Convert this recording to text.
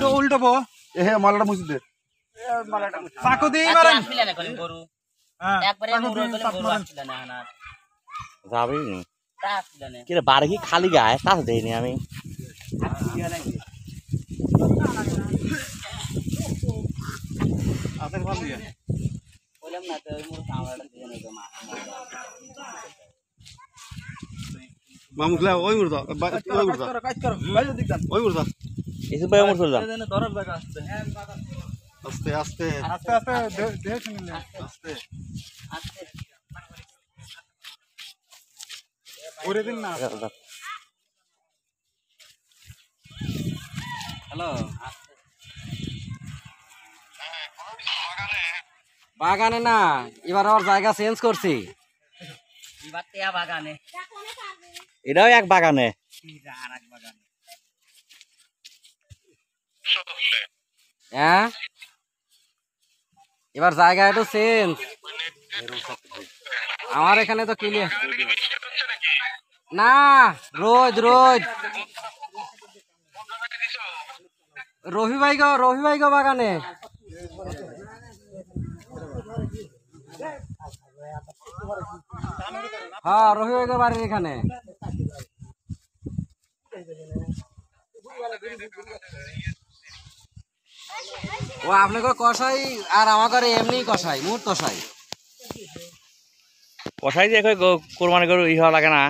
উল্টো পো এ মালাটা মুছি দে চাকু দিয়ে মারেন যাবি কি রে বারে কি খালি গায়ে কাজ দেয়নি আমি মামুকলা ওই মুরদা ওই মুরদা ওই মুরদা এসে ভাই আমার চল যা আস্তে আস্তে আস্তে আস্তে দেহ শুনলে আস্তে আস্তে ওরে দিন না হ্যালো বাগানে না এবার ওর জায়গা চেঞ্জ করছি এটাও এক বাগানে হ্যাঁ এবার জায়গা একটু চেঞ্জ আমার এখানে তো ক্লিয়ার না রোজ রোজ রফি ভাই গো বাগানে হ্যাঁ রফি ভাই গো বাড়ির এখানে ও আপনাকে কষাই আর আমাকে এমনি কষাই মুহূর্ত কষাই কষাই দিয়ে কোরবানি গরু ই হওয়া লাগে না